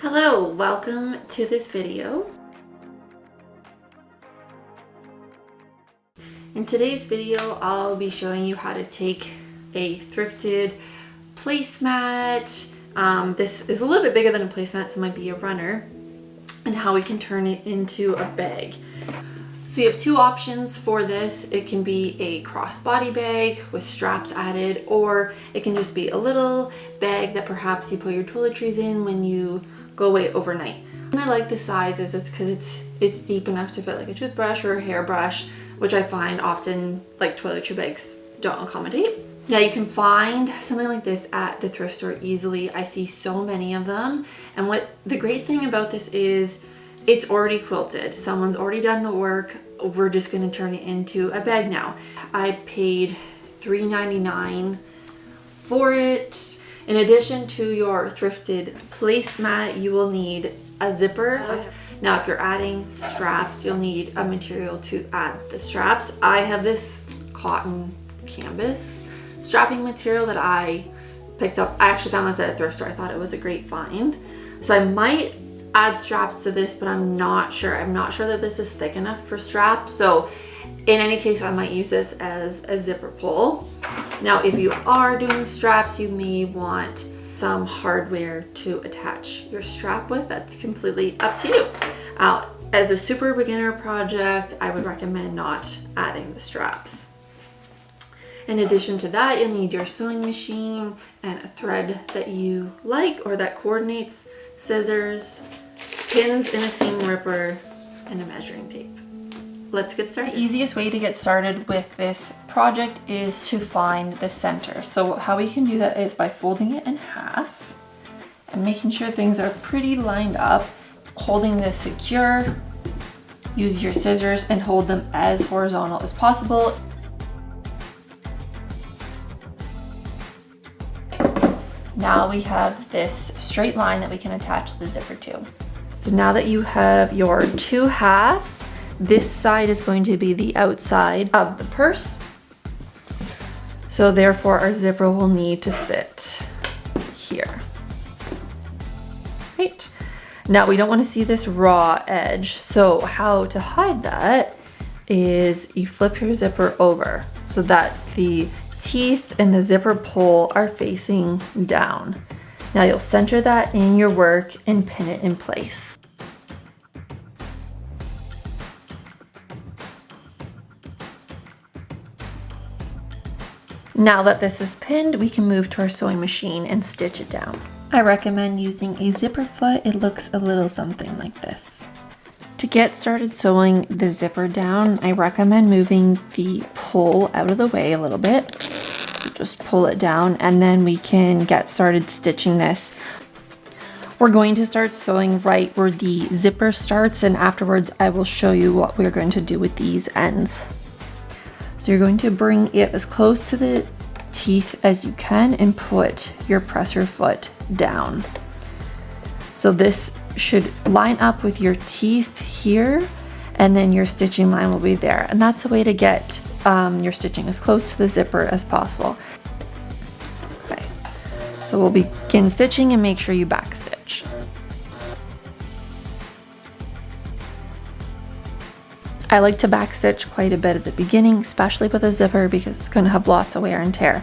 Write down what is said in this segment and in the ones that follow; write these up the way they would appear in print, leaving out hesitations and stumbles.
Hello, welcome to this video. In today's video, I'll be showing you how to take a thrifted placemat. This is a little bit bigger than a placemat, so it might be a runner, and how we can turn it into a bag. So you have two options for this. It can be a crossbody bag with straps added, or it can just be a little bag that perhaps you put your toiletries in when you go away overnight. And I like the sizes, it's because it's deep enough to fit like a toothbrush or a hairbrush, which I find often like toiletry bags don't accommodate. Now you can find something like this at the thrift store easily. I see so many of them, and what the great thing about this is it's already quilted. Someone's already done the work. We're just going to turn it into a bag now. I paid $3.99 for it. In addition to your thrifted placemat, you will need a zipper. Now, if you're adding straps, you'll need a material to add the straps. I have this cotton canvas strapping material that I picked up. I actually found this at a thrift store. I thought it was a great find. So I might add straps to this, but I'm not sure. I'm not sure that this is thick enough for straps. So in any case, I might use this as a zipper pull. Now, if you are doing straps, you may want some hardware to attach your strap with. That's completely up to you. As a super beginner project, I would recommend not adding the straps. In addition to that, you'll need your sewing machine and a thread that you like or that coordinates, scissors, pins in a seam ripper, and a measuring tape. Let's get started. The easiest way to get started with this project is to find the center. So how we can do that is by folding it in half and making sure things are pretty lined up, holding this secure. Use your scissors and hold them as horizontal as possible. Now we have this straight line that we can attach the zipper to. So now that you have your two halves, this side is going to be the outside of the purse. So therefore our zipper will need to sit here. Right? Now we don't want to see this raw edge. So how to hide that is you flip your zipper over so that the teeth and the zipper pull are facing down. Now you'll center that in your work and pin it in place. Now that this is pinned, we can move to our sewing machine and stitch it down. I recommend using a zipper foot. It looks a little something like this. To get started sewing the zipper down, I recommend moving the pull out of the way a little bit. So just pull it down and then we can get started stitching this. We're going to start sewing right where the zipper starts, and afterwards I will show you what we're going to do with these ends. So you're going to bring it as close to the teeth as you can and put your presser foot down. So this should line up with your teeth here, and then your stitching line will be there. And that's a way to get your stitching as close to the zipper as possible. Okay, so we'll begin stitching and make sure you back stitch. I like to back stitch quite a bit at the beginning, especially with a zipper, because it's going to have lots of wear and tear.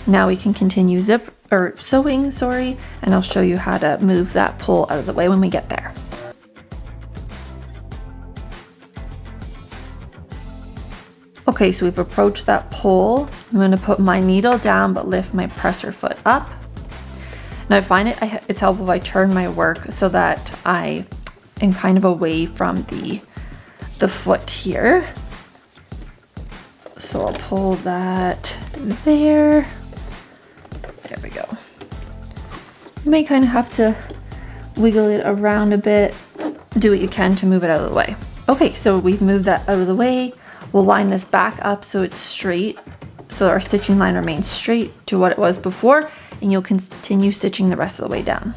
Now we can continue sewing, and I'll show you how to move that pull out of the way when we get there. Okay, so we've approached that pull. I'm going to put my needle down but lift my presser foot up. Now I find it's helpful if I turn my work so that I am kind of away from the foot here. So I'll pull that there. There we go. You may kind of have to wiggle it around a bit. Do what you can to move it out of the way. Okay, so we've moved that out of the way. We'll line this back up so it's straight. So our stitching line remains straight to what it was before, and you'll continue stitching the rest of the way down.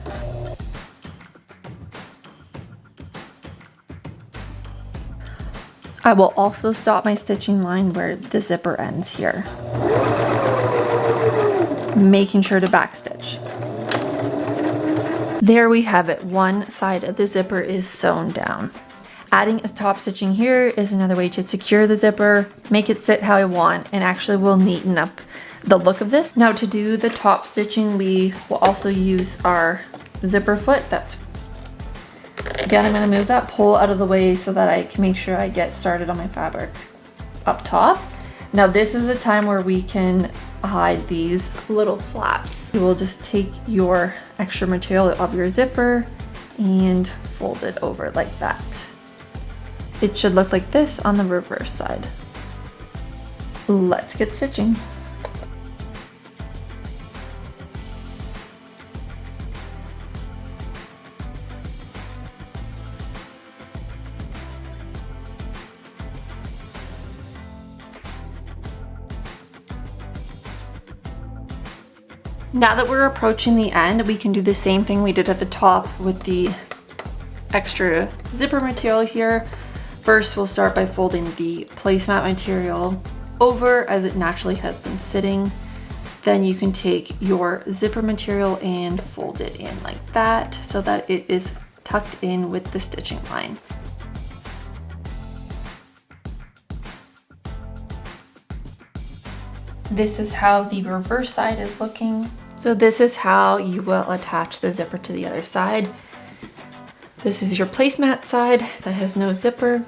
I will also stop my stitching line where the zipper ends here, making sure to backstitch. There we have it. One side of the zipper is sewn down. Adding a top stitching here is another way to secure the zipper, make it sit how I want, and actually will neaten up the look of this. Now to do the top stitching, we will also use our zipper foot. Again, I'm going to move that pole out of the way so that I can make sure I get started on my fabric up top. Now this is a time where we can hide these little flaps. You will just take your extra material of your zipper and fold it over like that. It should look like this on the reverse side. Let's get stitching. Now that we're approaching the end, we can do the same thing we did at the top with the extra zipper material here. First, we'll start by folding the placemat material over as it naturally has been sitting. Then you can take your zipper material and fold it in like that so that it is tucked in with the stitching line. This is how the reverse side is looking. So this is how you will attach the zipper to the other side. This is your placemat side that has no zipper.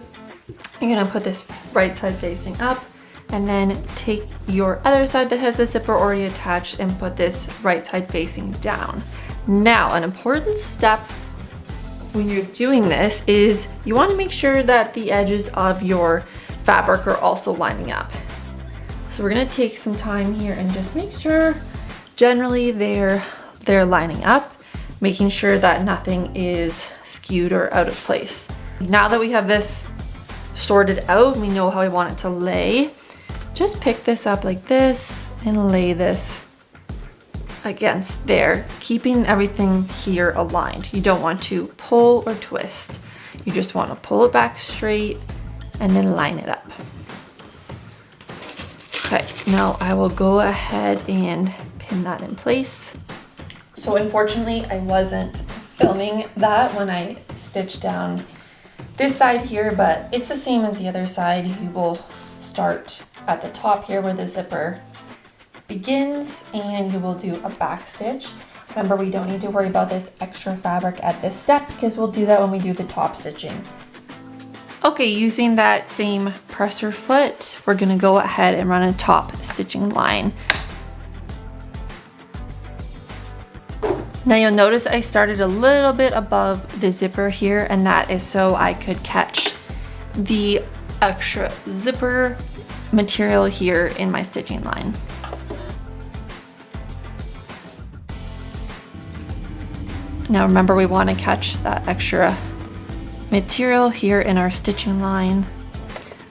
You're gonna put this right side facing up and then take your other side that has a zipper already attached and put this right side facing down. Now, an important step when you're doing this is you wanna make sure that the edges of your fabric are also lining up. So we're gonna take some time here and just make sure generally they're lining up, making sure that nothing is skewed or out of place. Now that we have this sorted out, we know how we want it to lay. Just pick this up like this and lay this against there, keeping everything here aligned. You don't want to pull or twist. You just want to pull it back straight and then line it up. Okay, now I will go ahead and pin that in place. So unfortunately, I wasn't filming that when I stitched down this side here, but it's the same as the other side. You will start at the top here where the zipper begins and you will do a back stitch. Remember, we don't need to worry about this extra fabric at this step because we'll do that when we do the top stitching. Okay, using that same presser foot, we're gonna go ahead and run a top stitching line. Now you'll notice I started a little bit above the zipper here, and that is so I could catch the extra zipper material here in my stitching line. Now remember, we want to catch that extra material here in our stitching line.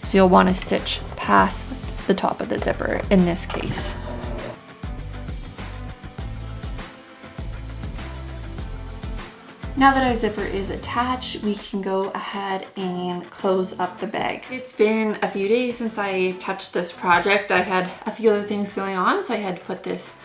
So you'll want to stitch past the top of the zipper in this case. Now that our zipper is attached, we can go ahead and close up the bag. It's been a few days since I touched this project. I had a few other things going on, so I had to put this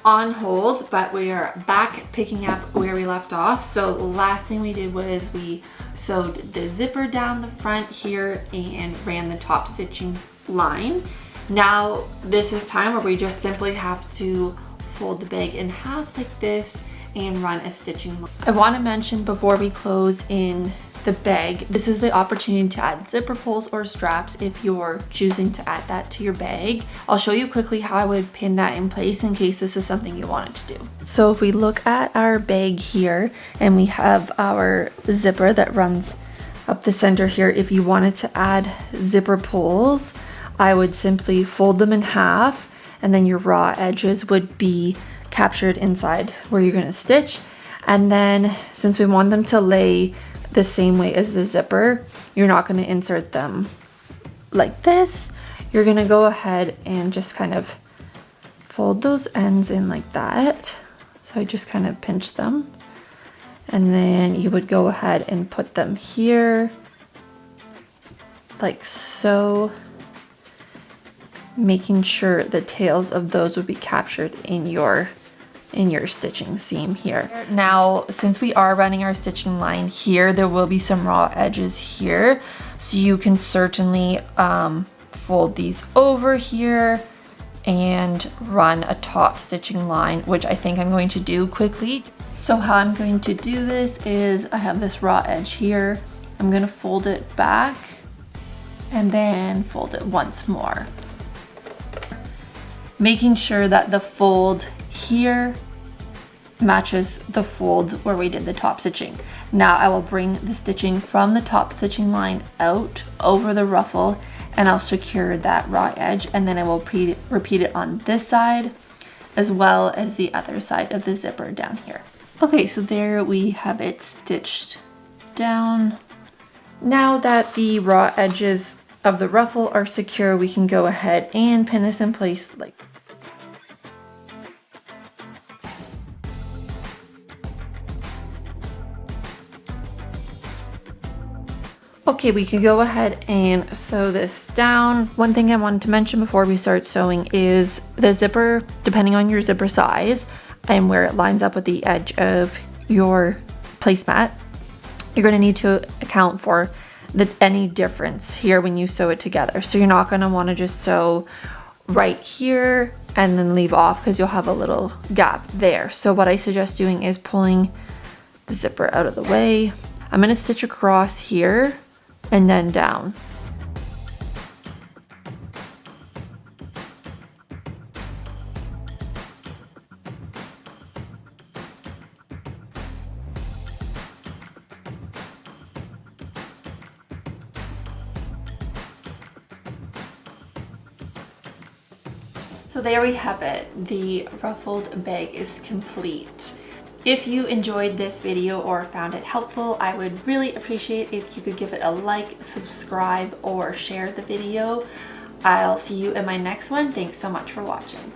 on hold, but we are back picking up where we left off. So last thing we did was we sewed the zipper down the front here and ran the top stitching line. Now this is time where we just simply have to fold the bag in half like this and run a stitching line. I want to mention before we close in the bag, this is the opportunity to add zipper pulls or straps if you're choosing to add that to your bag. I'll show you quickly how I would pin that in place in case this is something you wanted to do. So if we look at our bag here and we have our zipper that runs up the center here, if you wanted to add zipper pulls, I would simply fold them in half and then your raw edges would be captured inside where you're going to stitch. And then since we want them to lay the same way as the zipper, you're not going to insert them like this. You're going to go ahead and just kind of fold those ends in like that. So I just kind of pinch them, and then you would go ahead and put them here like so, making sure the tails of those would be captured in your in your stitching seam here. Now, since we are running our stitching line here, there will be some raw edges here. So you can certainly fold these over here and run a top stitching line, which I think I'm going to do quickly. So how I'm going to do this is I have this raw edge here. I'm gonna fold it back and then fold it once more, making sure that the fold here matches the fold where we did the top stitching. Now I will bring the stitching from the top stitching line out over the ruffle, and I'll secure that raw edge, and then I will repeat it on this side as well as the other side of the zipper down here. Okay, so there we have it stitched down. Now that the raw edges of the ruffle are secure, we can go ahead and pin this in place like okay, we can go ahead and sew this down. One thing I wanted to mention before we start sewing is the zipper, depending on your zipper size and where it lines up with the edge of your placemat, you're going to need to account for any difference here when you sew it together. So you're not going to want to just sew right here and then leave off, because you'll have a little gap there. So what I suggest doing is pulling the zipper out of the way. I'm going to stitch across here and then down. So there we have it. The ruffled bag is complete. If you enjoyed this video or found it helpful, I would really appreciate if you could give it a like, subscribe, or share the video. I'll see you in my next one. Thanks so much for watching.